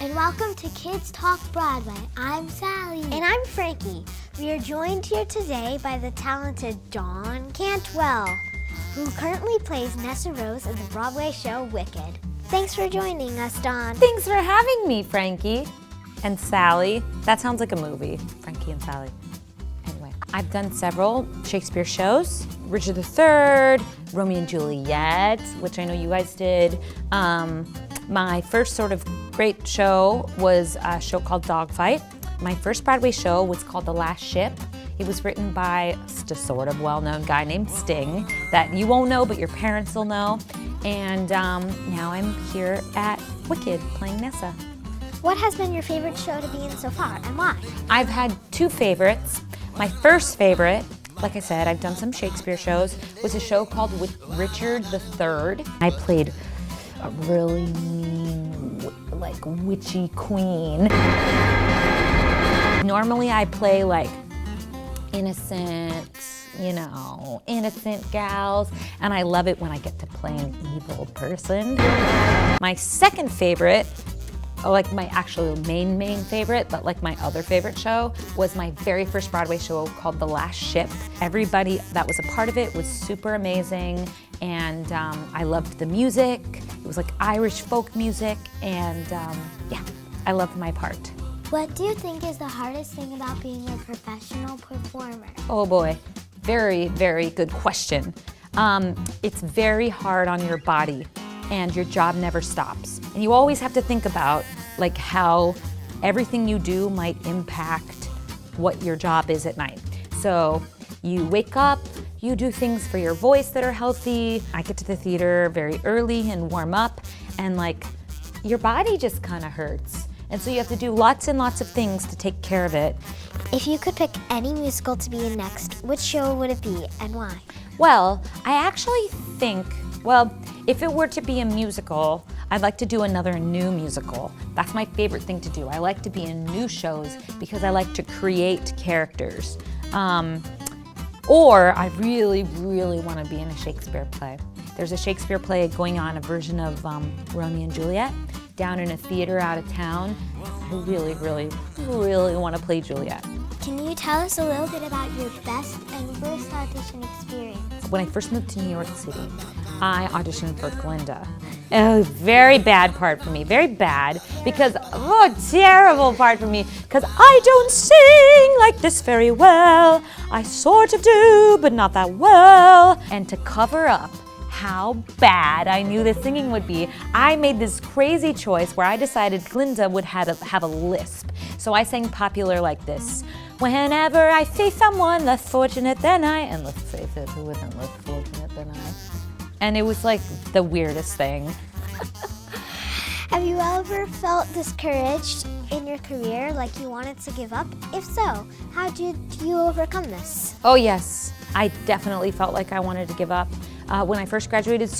and welcome to Kids Talk Broadway. I'm Sally. And I'm Frankie. We are joined here today by the talented Dawn Cantwell, who currently plays Nessarose in the Broadway show Wicked. Thanks for joining us, Dawn. Thanks for having me, Frankie and Sally. That sounds like a movie, Frankie and Sally. Anyway, I've done several Shakespeare shows. Richard III, Romeo and Juliet, which I know you guys did. My first sort of great show was a show called Dogfight. My first Broadway show was called The Last Ship. It was written by a sort of well-known guy named Sting that you won't know, but your parents will know. And now I'm here at Wicked playing Nessa. What has been your favorite show to be in so far, and why? I've had two favorites. My first favorite, like I said, I've done some Shakespeare shows, was a show called Richard III. I played a really mean, like, witchy queen. Normally I play like innocent, innocent gals, and I love it when I get to play an evil person. My second favorite, like my actual main favorite, but like my other favorite show, was my very first Broadway show called The Last Ship. Everybody that was a part of it was super amazing, and I loved the music. It was like Irish folk music, and yeah, I loved my part. What do you think is the hardest thing about being a professional performer? Oh boy, very, very good question. It's very hard on your body, and your job never stops. And you always have to think about like how everything you do might impact what your job is at night. So you wake up, you do things for your voice that are healthy. I get to the theater very early and warm up, and like your body just kind of hurts. And so you have to do lots and lots of things to take care of it. If you could pick any musical to be in next, which show would it be and why? Well, I actually think, well, if it were to be a musical, I'd like to do another new musical. That's my favorite thing to do. I like to be in new shows because I like to create characters. Or I really, really want to be in a Shakespeare play. There's a Shakespeare play going on, a version of Romeo and Juliet, down in a theater out of town. I really, really, really want to play Juliet. Can you tell us a little bit about your best and worst audition experience? When I first moved to New York City, I auditioned for Glinda. A very bad part for me, very bad, because, terrible part for me, because I don't sing like this very well. I sort of do, but not that well. And to cover up how bad I knew the singing would be, I made this crazy choice where I decided Glinda would have a lisp. So I sang popular like this. Whenever I see someone less fortunate than I, and let's face it, who isn't less fortunate than I? And it was like the weirdest thing. Have you ever felt discouraged in your career, like you wanted to give up? If so, how did you overcome this? Oh yes, I definitely felt like I wanted to give up. When I first graduated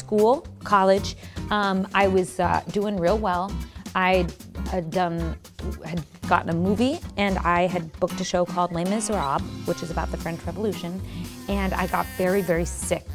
college, I was doing real well. I had gotten a movie, and I had booked a show called Les Miserables, which is about the French Revolution, and I got very, very sick,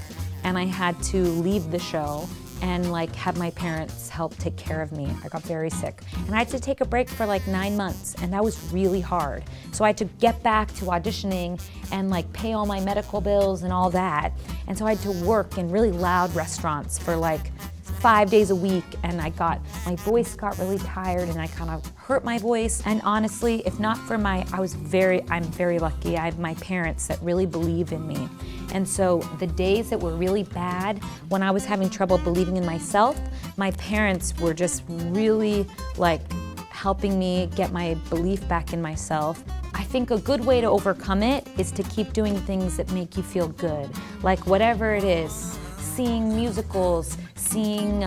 and I had to leave the show and like have my parents help take care of me. I got very sick, and I had to take a break for like 9 months, and that was really hard. So I had to get back to auditioning and like pay all my medical bills and all that, and so I had to work in really loud restaurants for like 5 days a week, and my voice got really tired, and I kind of hurt my voice. And honestly, if not for I'm very lucky. I have my parents that really believe in me. And so the days that were really bad, when I was having trouble believing in myself, my parents were just really like helping me get my belief back in myself. I think a good way to overcome it is to keep doing things that make you feel good, like whatever it is. Seeing musicals, seeing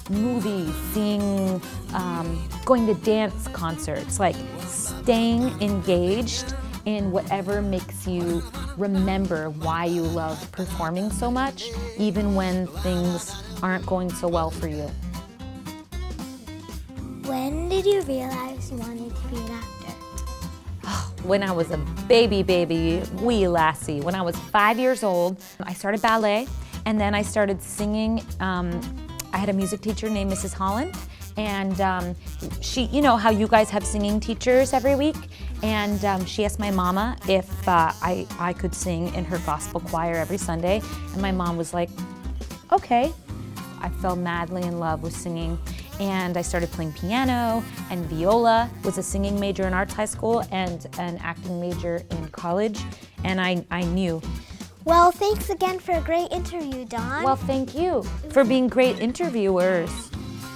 movies, going to dance concerts, like staying engaged in whatever makes you remember why you love performing so much, even when things aren't going so well for you. When did you realize you wanted to be an actor? When I was a baby, wee lassie. When I was 5 years old, I started ballet, and then I started singing. I had a music teacher named Mrs. Holland, And she, you know how you guys have singing teachers every week? And she asked my mama if I could sing in her gospel choir every Sunday. And my mom was like, okay. I fell madly in love with singing. And I started playing piano and viola, was a singing major in arts high school and an acting major in college. And I knew. Well, thanks again for a great interview, Dawn. Well, thank you for being great interviewers.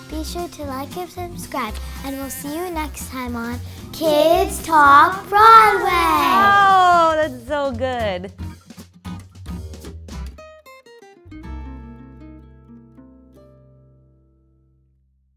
Be sure to like and subscribe, and we'll see you next time on Kids Talk Broadway. Oh, that's so good.